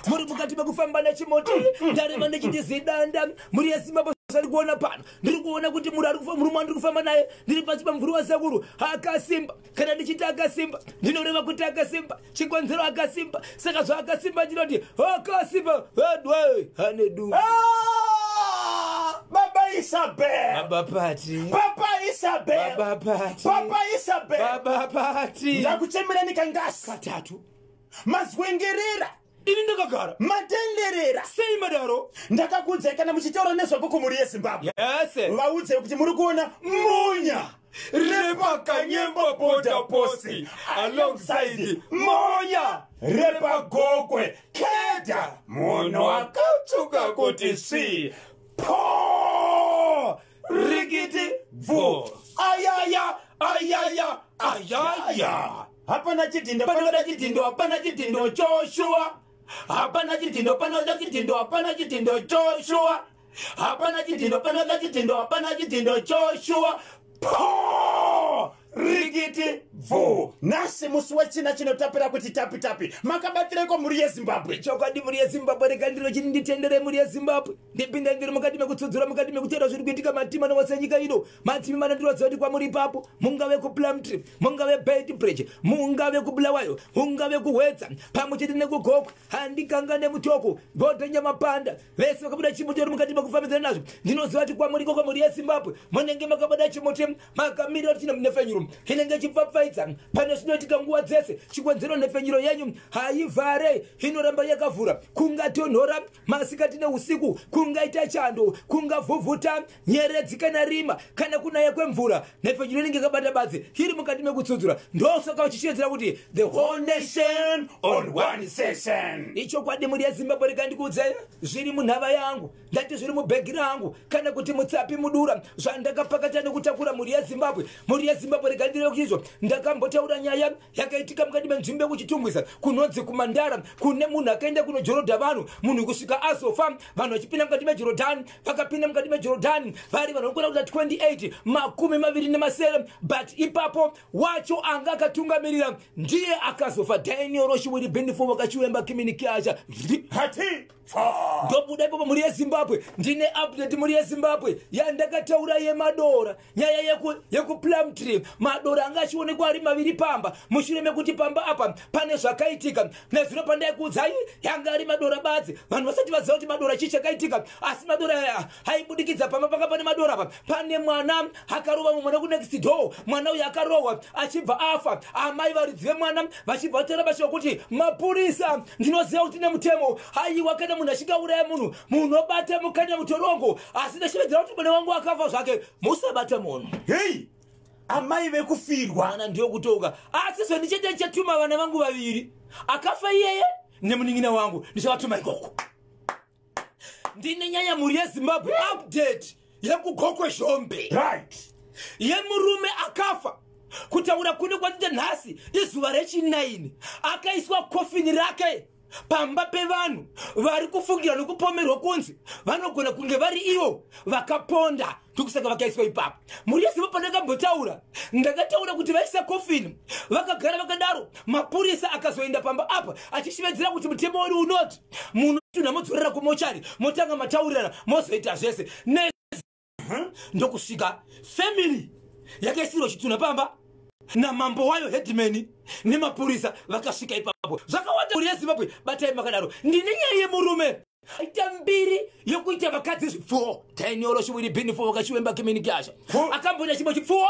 muri mukati mekufamba nechimoti ndarema nechitizidanda muri yeZimbabwe sari kuona pano ndiri kuona kuti muri ndiri kufamba naye ndiri pasi pamvuri wasekuru akasimba kana ndichiti akasimba ndinoreva kuti akasimba chikonzero akasimba saka zvaakasimba ndinoti akasimba edwe ane dungu Baba Isabel. Baba Pati. Papa Isabel. Baba Pati. Papa Isabel. Baba Pati. Ndakuchemera nikangasi katatu mazwingirira ini ndakagara matenderera sei madaro ndakakudza kana muchitaura nezvako muri yeZimbabwe yese vaudze kuti muri kuona munya repa kanyemba border post alongside moya repa Gokwe keda munhu akautuka kuti si po rigiti vo ayaya ayaya ayaya hapana chitindo hapana chitindo Joshua hapana chitindo hapana chitindo Joshua hapana chitindo Joshua po rigiti vo nasi musi wechina chinotapira kuti tapi tapi makabatireko muri yeZimbabwe chokwadi muri yeZimbabwe rega ndiro chiri nditendere muri yeZimbabwe ndipinda ndiri mukati mekutsudzura mukati mekutera zviri kuitika matima nowose nyika ino matimi manondirodza kuti kwamuri ipapo mungave kuPlum Tree mungave Bait Bridge mungave kuBulawayo mungave kuHwedza pamwe chete nekugokwe handikangane mutoko bhodha nyamapanda vese vakabuda chimuti vari mukati mekufambidzana nazvo ndinoziva kuti kwamuri koko muri yeZimbabwe munenge makabuda chimuti makamirira kuti nefenyuro inenge chipfapfaidza pane zvinoitika nguva dzese chikonzero nefenyuro yenyu haivhare inoramba yakavhura kungatonhora masikati neusiku kungaita chando kungavhuvhuta nyeredzi kana rima kana kunaya kwemvura nefenyuro inenge yakabata badzi iri mukati mekutsudzura ndosaka vachichiedzera kuti the whole nation on one session ichokwadi muri yeZimbabwe rikandikuudzai zviri munhava yangu ndati zviri mubhegi rangu kana kuti mutsapi mudura zvandakapakata nekutakura muri yeZimbabwe rekandireo kizvo ndakambotaura nyaya yakaitika mukati menzvimbo yekuchitumbwisa kunonzi kuMandara kune munhu akaenda kunojorodha vanhu munhu kusvika azofa vanhu vachipinda mukati mejorodhani vakapinda mukati mejorodhani vari vanhu vanokwana kuda 28 makumi maviri nemasere but ipapo wacho anga akatungamirira ndiye akazofa Daniel Roshwiri Benifo vakachiwemba kiminiki acha hati ndobuda ipapo muri yeZimbabwe ndine update muri yeZimbabwe yandakataura yemadora nyaya yekuPlum Tree madora anga achionekwa ari maviri pamba mushure mekuti pamba apa pane zvakaitika nezvino pandaikuudzai yanga ari madora badzi vanhu vasati vaziva kuti madora chii chakaitika asi madora aya aibudikidza pamba panga pane madora apa pane mwana akarova mumwe nekunext door mwana uyu akarohwa achibva afa amai varidzi vemwana vachibva vatara vashoko kuti mapurisa ndinoziva kuti nemutemo aiwa kana munhu achikauraya munhu munobata mukanya mutorongo asi ndachivedzera kuti mwana wangu akafa zvake musabata munhu hei amai vekufirwa ana ndiyo kutoka asi zvo ndichete ndichatuma vana vangu vaviri akafa iyeye nemuning'ina wangu ndichavatuma ikoko ndine nyaya muri yeZimbabwe update yekugokwe zvombe right yemurume akafa kutaura kune kwatite nhasi izuva rechi9 akaiswa kofini rake pamba pevanhu vari kufungira nekupomerwa kunzi vanogona kunge vari ivo vakaponda ndokusaka vakaiswa ipapo muri yeZimbabwe ndakambotaura ndakataura kuti vaisa kofini vakagara vakadaro mapurisa akazoenda pamba apa achishivedzera kuti mutemo uri unoti munhu namodzorera kumochari motanga mataurirana mozoita zvese ndokusvika family yakaisirwa chituna pamba namambo wayo headman nemapurisa vakasvika ipapo zvakawanda muri yeZimbabwe batai makadaro ndine nyaya yemurume aita mbiri yokuita vakadzi zvipfuwo Daniel Roshwiri Benifo vakachiwemba kiminiki asha akamboita chimwe chipfuwo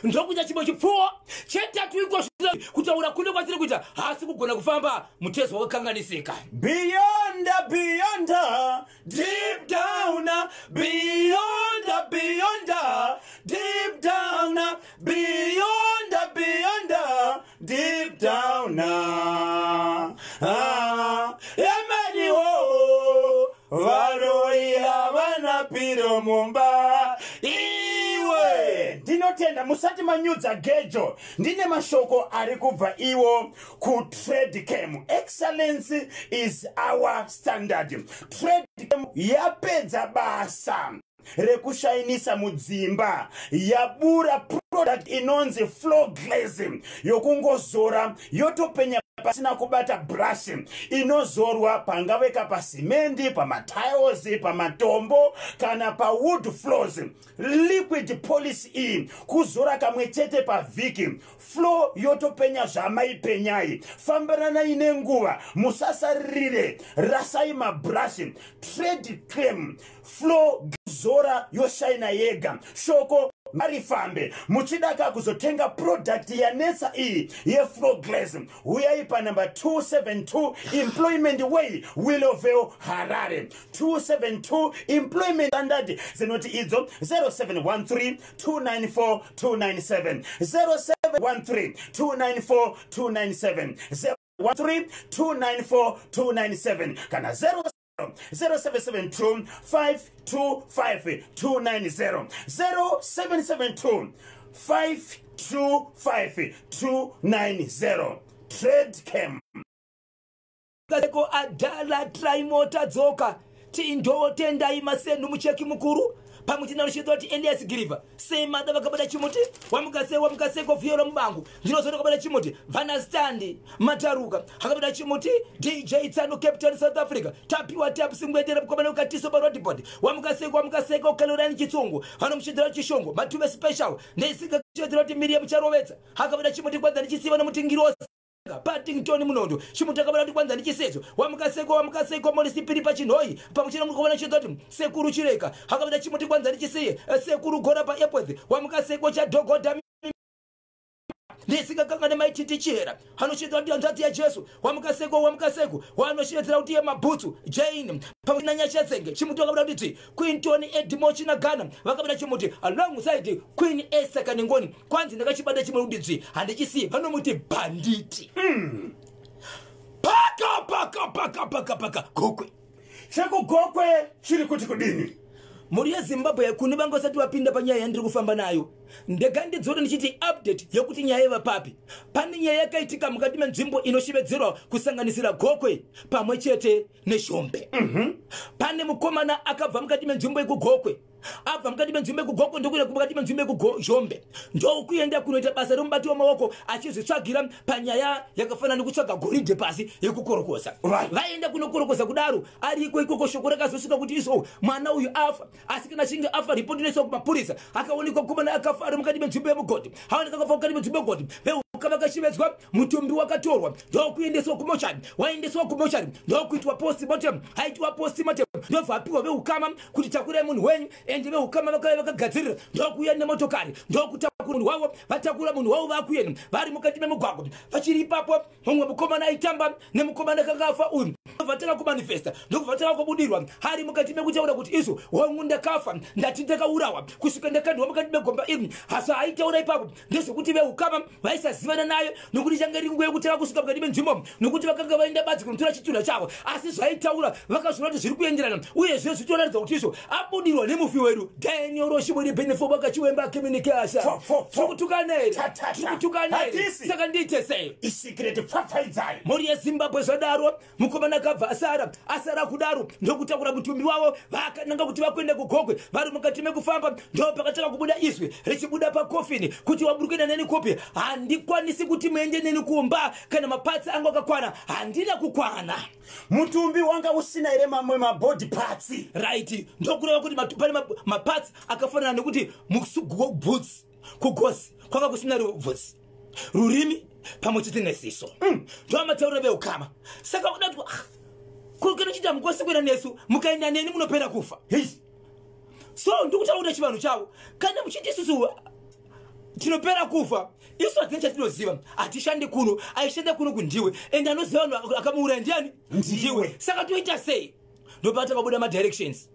ndokuita chimwe chipfuwo chetatu iko kutaura kune kwatiri kuita hasi kugona kufamba mutezo wakakanganisika beyond deep down beyond deep down beyond deep down emani ho varoya vana piro mumba iwe ndinotenda musati manyudza gejo ndine mashoko ari kubva iwo ku trade cam excellence is our standard trade cam yapedza basa rekushayinisa mudzimba yabura product inonzi floor glazing yokungozora yotopenya pasina kubata brush inozorwa pangaveka pasimendi, pamatiles, pamatombo kana pawood floors. Liquid polish iyi kuzora kamwe chete pavhiki. Floor yotopenya zvamaipenyai. Fambiranai nenguva, musasarire, rasai mabrush. Trade cream, floor zora yoshaina yega. Shoko marifambe muchidaka kuzotenga product yanetsa iyi ye-floor glass. Uyai pa number 272 Employment Way, Willowville, Harare. 272 Employment Standard zinoti idzo 0713 294 297 0713 294 297 013 294 297 kana 0772 525 290 0772 525 290. Trade cam. Kaseko adala traimota dzoka tindo tendai masenu mucheki mukuru pamutina rushito ti Elias Giliva sema dava kabada chimuti wamukase ko fiora mbangu ndinozoto kabada chimuti Vana Stand Mataruka hakabada chimuti DJ Tsano Captain South Africa tapiwa tap singwetera kubana ukatiso pa road board wamukase ko kalorani chitsungu hano mshidira chishongo matume special ndisika chidira ti Miriam Charovetsa hakabada chimuti kwanza ndichisiva na mutingirosi Paddington munondo chimutakabala kuti kwanza ndichisezo wamukaseko molisipiri pachinhoyi pamuchina mukobana chidoti sekuru chireka hakabada chimuti kwanza ndichisiye sekuru gora pa airport wamukaseko cha dogoda ndisika kangane maititi chera hanochidwa ndi andati ya Jesu wamukaseko wanoshiretsera kuti ye mabutsu Jane pamina nyachetsenge chimutakabala kuti Queen Tony Edmo china Ghana vakabada chimuti alongside Queen Esther Kanengoni kwanzi ndakachibada chimuruditsi handichisiye vanomuti banditi paka Gokwe Shako Gokwe chiri kuti kudini muri yeZimbabwe kune vangosati wapinda panyaya ndiri kufamba nayo ndegandidzoro ndichiti update yekuti nyaya yevapapi pane nyaya yakaitika mukati menzvimbo inoshevedzerwa kusanganisira Gokwe pamwe chete neShombe. Pane mukomana akabva mukati menzvimbo yekugokwe abva mukati menzvimbo yekugokwe ndokuenda mukati menzvimbo yekuShombe ndokuenda kunoita basa romubati wamaoko achizvitsvagira panyaya yakafanana nekutsvaga goridhe pasi yekukorokosa. Vaenda kunokorokosa kudaro ariko ikoko shoko rakazosvika kuti iso mwana uyu afa asi kana achinge afa ripoti inoiswa kumapurisa akaonekwa mukomana akafa ari mukati menzvimbo yemugodhi aoneka akafa mukati menzvimbo yemugodhi vakashevedzwa mutumbi wakatorwa ndokuendeswa kumochari waendeswa kumochari ndokuitwa postmortem haitwa postmortem ndobva apiwa veukama kuti takurai munhu wenyu ende veukama vakagadzirira ndokuuya nemotokari ndokutakura munhu wavo vatakura munhu wavo vakuenda vari mukati memugwagwa vachiri ipapo mumwe mukomana aitamba nemukomana kakafa uyu vatanga kumanifesta ndokuvatanga kubudirwa hari mukati mekutaura kuti isu hongu ndakafa ndati ndakaurawa kusvika ndakandwa mukati megomba iri hasa aitaura ipapo ndezvekuti veukama vaisazivana nayo nokuti changa ringuva yekutanga kusvika mukati menzvimbo nokuti vakanga vaenda badzi kunotora chitunha chavo asi zvaitaura vakazviona kuti zviri kuenderana uye zvino zvitoratidza kuti isu abudirwa nemufi wedu Daniel Roshimuri Benefo vakachiwemba communication tikutukanei saka ndiite sei isikireti pfapfaidzai mhuri yeZimbabwe zvadaro mukomana kabva asara kudaro ndokutakura mutumbi wavo vakananga kuti vakuenda kuGokwe vari mukati mekufamba ndo pakatanga kubuda iswi richibuda pakofini kuti waburukenda neni kopi handikwanisi kuti muende neni kumba kana mapatsi angu akakwana handina kukwana mutumbi wanga usina ere mamwe mabody parts right ndokureva kuti pane mapatsi akafanana nekuti bvudzi kugosi kwanga kusina bvudzi rurimi pamwe chete neziso ndomataura veukama saka udati kurikena chita mukosi kwenda nesu mukaenda neni munopera kufa so ndikutaura chivanhu chavo kana muchiti isusu tinopera kufa isu hatine chatinoziva hatishandi kuno aishanda kuno kundiwe ende anoziva vanhu akamuuraya ndiani ndiwe saka toita sei ndopatakabuda madirections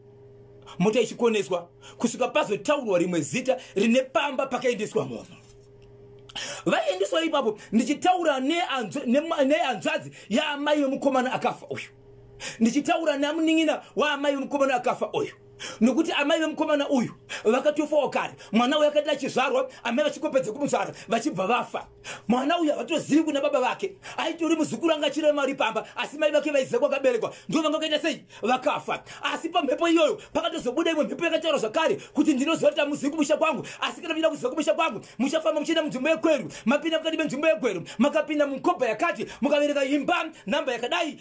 mota ichikoneswa kusvika pazotaurwa rimwe zita rine pamba pakaendeswa munhu vaendeswa ipapo ndichitaura nehanzvadzi yaamai vemukomana akafa uyu ndichitaura namunin'ina waamai vemukomana akafa uyu nokuti amai vemukomana uyu vakatofawo kare mwana uyu akati achizvarwa amai vachikopedza kumuzvara vachibva vafa mwana uyu hatozivi kuna baba vake, aitori muzukuru anga achira mari pamba, asi mai vake vaiziva kwakaberekwa ndo vanga vakaita sei vakafa. Asi pamhepo iyoyo pakatozobuda imwe mhepo yakataura zvakare kuti ndinoziva kuti hamuzivi kumusha kwangu, asi kana muchida kuziva kumusha kwangu muchafamba muchienda munzvimbo yekweru, mapinda mukati menzvimbo yekweru, makapinda mukobha yakati, mukavereka imba namba yakadai,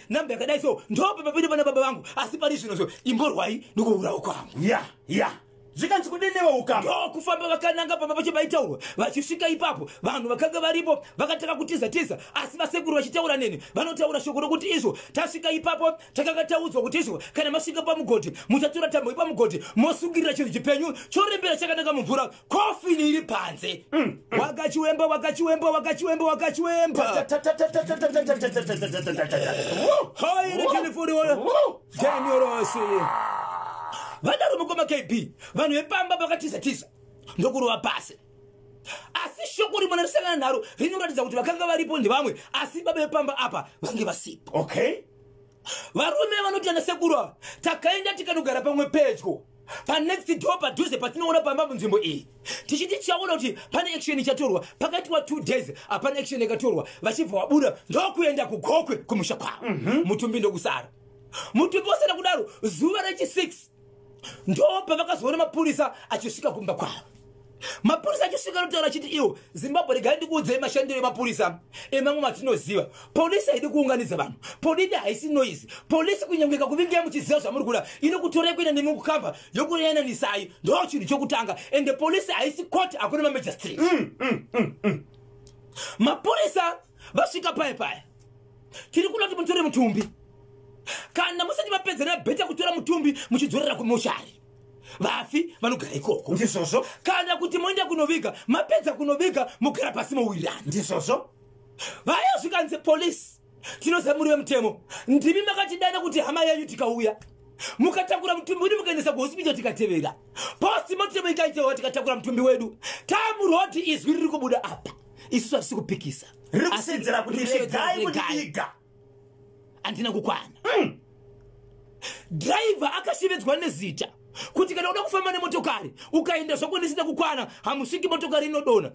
so ndo pamapinda pana baba vangu. Asi pari zvino so imborwai ndikuurawo kwangu. Zvikanzi kudinewo ukama ndokufamba vakananga pamba pacho vaitaurwa. Vachisvika ipapo vanhu vakanga varipo vakataka kutiza, asi vasekuru vachitaura neni vanotaura shoko rokuti izvo tasvika ipapo takanga taudzwa kuti izvo kana masvika pamugodhi muchatora tambo ipamugodhi mosungirira chinhu chipenyu chorembera chakananga mumvura, kofini iri panze. Wakachiwemba vadaro mukoma KB vanhu vepamba vakatiza ndokurova pasi. Asi shoko rimwe risangana naro rinoratidza kuti vakanga varipo ndevamwe, asi baba vepamba apa vange vasipo. Varume vanoti ana sekuru takaenda tikanogara pamwe pedyo panext door padhuze patinoona pamba munzvimbo iyi, tichiti tichaona kuti pane action ichatorwa. Pakaitwa 2 days hapana action yakatorwa, vachibva vabuda ndokuenda kugokwe kumusha kwavo. Mutumbi ndokusara. Mutumbi wasara kudaro zuva rechi6 ndo pavakazoona mapurisa achisvika kumba kwavo. Mapurisa achisvika notaura achiti iwo Zimbabwe regai ndikuudzai mashandiro emapurisa emamwe matinoziva. Polisi haidi kuunganidza vanhu, polisi haisi noise, polisi kunyangwika kuvingira muchiziva zvamuri kuda inokutorai kuenda nemi mukamba yokuyananisai, ndo chinhu chokutanga. Ende polisi haisi court, hakuna mamagistrate. Mapurisa vasvika paya tiri kuda kuti mutore mutumbi, kana musati mapedza nabheta kutora mutumbi muchidzorera kumoshari, vafi vanogara ikoko. Ndizvozvo. Kana kuti moenda kunoviga, mapedza kunoviga mugara pasi mowirana. Ndizvozvo. Vaya zvikanzi polisi tinozamuriwe mutemo, ndimi makatidana kuti hama yanyu tikauya mukatakura mutumbi wedu mukaendesa kuhospital tikatevera postmortem ikaitewa tikatakura mutumbi wedu tamuroti izwi riri kubuda apa isusu hatisi kupikisa riri kusedzera kuti regai kundiiga andina kukwana. Driver akashevedzwa nezita kuti kana uda kufamba nemotokari ukaenda zvako ndisina kukwana hamusviki motokari inodona.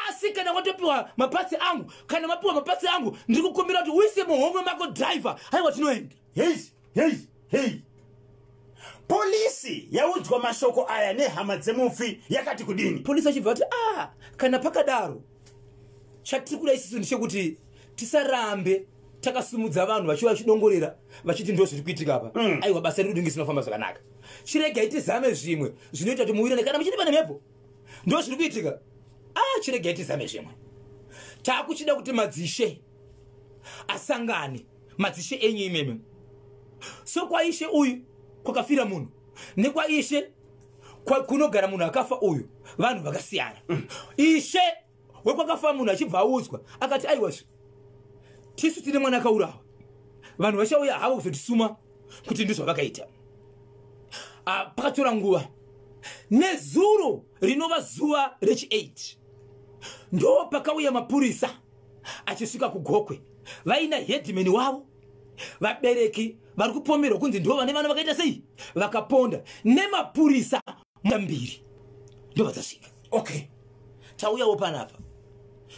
Asi kana watopiwa mapatsi angu, kana mapiwa mapatsi angu ndiri kukumbira kuti uise muhomwe mako driver, haiwa tinoenda. Hey. Polisi yaudzwa mashoko aya nehama dzemufi yakati kudini? Polisi achibva kuti kana pakadaro chatiri kuda isusu ndechekuti tisarambe takasumudza vanhu vachiva chidongorera vachiti ndo zviri kuitika apa. Aiwa basa redu dingi sinofamba zvakanaka. Chiregai tizame zvimwe zvinoita kuti muwirane kana muchiti pane mhepo ndo zviri kuitika. Chiregai tizame zvimwe. Takuchida kuti madzishe asangane, madzishe enyu imeme. So kwa ishe uyu kwakafira munhu nekwa ishe kunogara munhu akafa uyu vanhu vakasiyana. Ishe wekwakafa munhu achibva audzwa akati aiwa tisu tine mwana akaurawa, vanhu vachauya havo kuzotisuma kuti ndizvo vakaita. Pakatora nguva nezuro rinova zuva rechi8 ndo pakauya mapurisa achisvika kugokwe vaina headman wavo, vabereki vari kupomerwa kunzi ndo vane vana vakaita sei vakaponda, nemapurisa mbiri ndo vadzasvika. Tauyawo panapa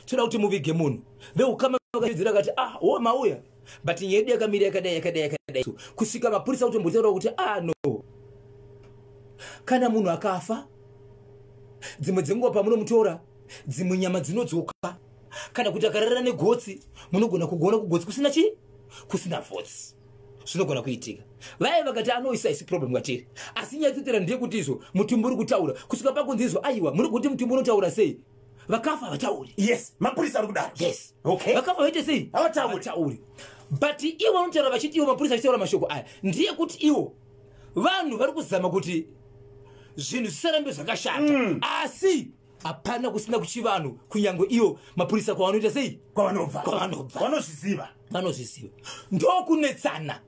toda kuti muvige munhu veukama vakadzira kati mauya but nyedu yakamira yakadai kusvika mapurisa kuti mbotaura kuti no, kana munhu akafa dzimwe dzenguva pamunomutora dzimwe nyama dzinodzoka, kana kuti akarara negotsi munogona kugona kugotsi kusina chi kusina vhotsi zvinogona kuitika. Vaya vakati anoisa isi problem kwatiri, asi nyatitira ndiye kuti izvo mutumbi uri kutaura kusvika pakunzi izvo aiwa muri kuti mutumbi unotaura sei, vakafa vatauri. Mapurisa ari kudaro. Vakafa vaite sei havatauri. But iwo vanotaura vachiti iwo mapurisa achitaura mashoko aya ndiye kuti iwo vanhu vari kuzama kuti zvinhu zvisarambe zvakashata, asi hapana kusina kuchivanhu kunyange iwo mapurisa kwavanoita sei kwavanobva vanozviziva. Ndokunetsana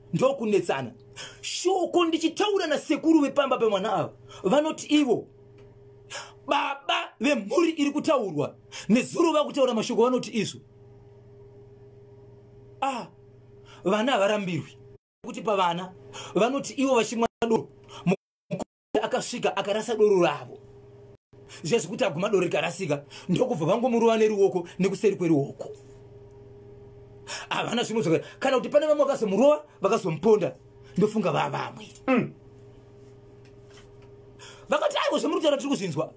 shoko ndichitaura nasekuru vepamba pemwana ava vanoti ivo baba vemhuri iri kutaurwa nezuro vakutaura mashoko vanoti izvo vana havarambirwi kuti pavana vanoti ivo vachimwa doro akasvika akarasa doro ravo zvekuti aguma doro rikarasika ndokubva vangomuruva neruoko nekuseri kweruoko. Havana zvimwe kana kuti pane vamwe vakazomurova vakazomuponda ndofunga vavamwe. Vakati aiwo zvamuri kutaura tiri kuzvinzwa.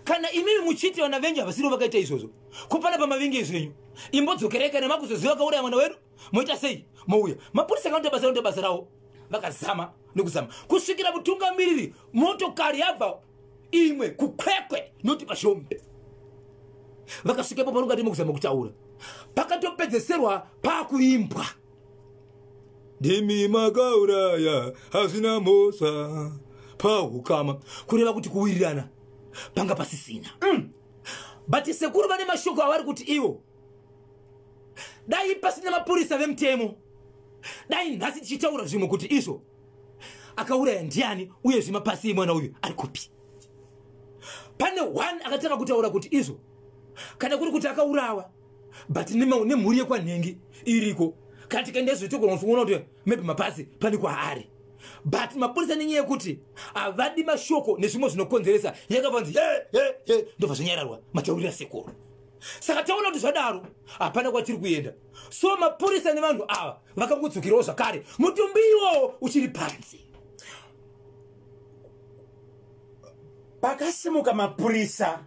Kana imimi muchiti vana venyu havasiri vakaita izvozvo kupana pamavingi zvenyu imbodzokereka nemakuzoziva kauraya mwana wedu moita sei mouya. Mapurisa akaita basa ravo vakazama nekuzama kusvikira mutungamiriri motokari yabva imwe kukwekwe noti pashombe vakasvikepo panongati mukuzama kutaura pakatopedzeserwa pakuimbwa ndimi makauraya hazina mhosva pahukama kureva kuti kuwirirana panga pasisina. But sekuru vane mashoko avari kuti iwo dai pasina mapurisa vemutemo dai nhasi tichitaura zvimwe kuti izvo akauraya ndiani uye zvimapasi imwana uyu ari kupi. Pane one akatanga kutaura kuti izvo kana kuri kuti akaurawa but nemhuri yekwanhengi iriko kana tikaenda zvitogona kufunga kuti maybe mapasi pane kwaari. But mapurisa nenyaya yekuti havadi mashoko nezvimwe zvinokonzeresa yakavanzi ndobva zvanyararwa mataurira sekuru. Saka taona kuti zvadaro hapana kwatiri kuenda. So mapurisa nevanhu ava vakangodzokerawo zvakare mutumbi iwowo uchiri panze. Pakasimuka mapurisa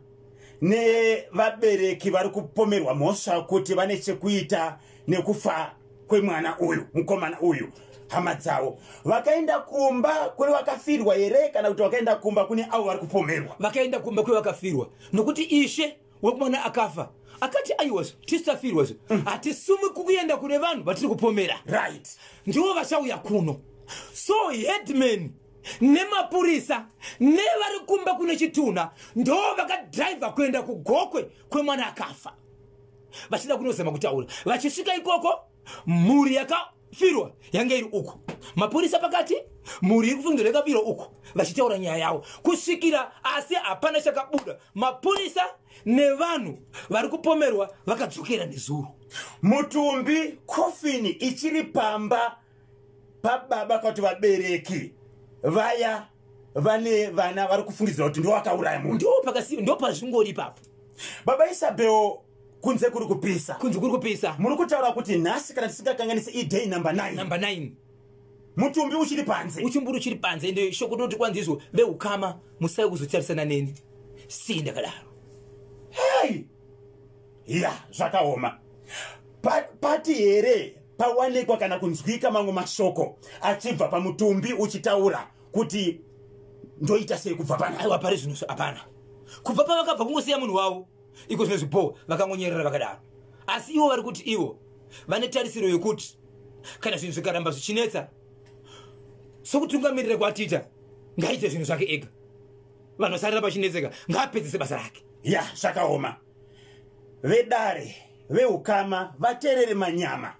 nevabereki vari kupomerwa mhosva kuti vane chekuita nekufa kwemwana uyu mukomana uyu. Hama dzavo vakaenda kumba kuri vakafirwa here kana kuti vakaenda kumba kune avo vari kupomerwa? Vakaenda kumba kuri vakafirwa nokuti ishe wekumwana akafa akati aiwazvo tisitafirwazvo hatisumi kukuenda kune vanhu vatiri kupomera. Right. Ndivo vachauya kuno. So headman nemapurisa nevari kumba kune chitunha ndo vakadhiraivha kuenda kugokwe kwemwana akafa vachida kunozama kutaura. Vachisvika ikoko mhuri yakafirwa yange iri uko, mapurisa pakati, mhuri iri kufungidzwa yakafirwa uko vachitaura nyaya yavo kusvikira asi hapana chakabuda. Mapurisa nevanhu vari kupomerwa vakadzokera nezuro. Mutumbi kofini ichiri pamba pababa kuti vabereki vaya vane vana vari kufungidzwa kuti ndo vakauraya munhu. Ndo pazvingori ipapo. Baba Isabel kunze kuri kupisa. Kunze kuri kupisa. Muri kutaura kuti nhasi kana tisingakanganise idei number 9. Number 9. Mutumbi uchiri panze. Uchimburu uchiri panze ende shoko noti kwanzizvo vehukama musai kuzotarisana neni. Si ndakadaro. Hey! Ya, zvakaoma. Pati here pawanekwa kana kunzwika mamwe mashoko achibva pamutumbi uchitaura kuti ndoita sei kubva pana. Aiwa pari zvino hapana. Kubva pavakabva kungosiya munhu wavo iko zvino zvipo vakangonyerera vakadaro. Asi ivo vari kuti ivo vane tarisiro yekuti kana zvinhu zvikaramba zvichinetsa sokutungamirira kwatiita ngaite zvinhu zvake ega. Vanhu vasarira pachinetseka ngaapedzise basa rake. Ya, zvakaoma. Vedare vehukama vaterere manyama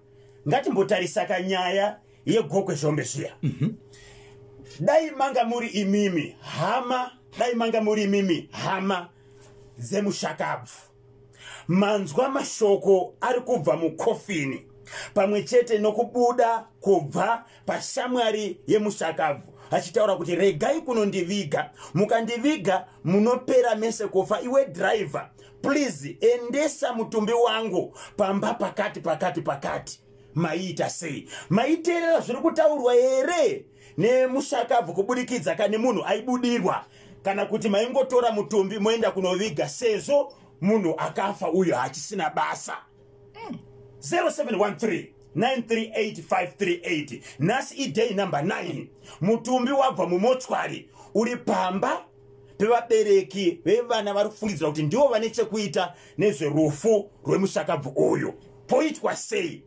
ngatimbotarisa kanyaya yegokwe zvombe zviya. Dai manga muri imimi hama, dai manga muri imimi hama dzemushakabvu, manzwa mashoko ari kubva mukofini pamwe chete nokubuda kubva pashamwari yemushakabvu achitaura kuti regai kunondiviga, mukandiviga munopera mese kufa. Iwe driver, please endesa mutumbi wangu pamba pakati. Maita sei? Maiterera zviri kutaurwa here nemushakabvu kubudikidza kana munhu aibudirwa kana kuti maingotora mutumbi moenda kunoviga sezvo munhu akafa uyo hachisina basa. 0713 938 nhasi idei number 9. Mutumbi wabva mumochwari uri pamba pevabereki vevana vari kufungidzwa kuti ndivo vane chekuita nezverufu rwemushakabvu uyu. Poitwa sei?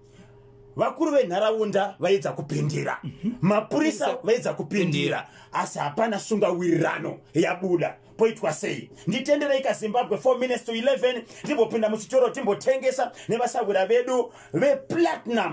Vakuru venharaunda vaedza kupindira, mapurisa vaedza kupindira, asi hapana sungawirirano yabuda. Poitwa sei? Nditenderei kaZimbabwe 4 minutes to 11 timbopinda muchitoro timbotengesa nevasagura vedu veplatinum.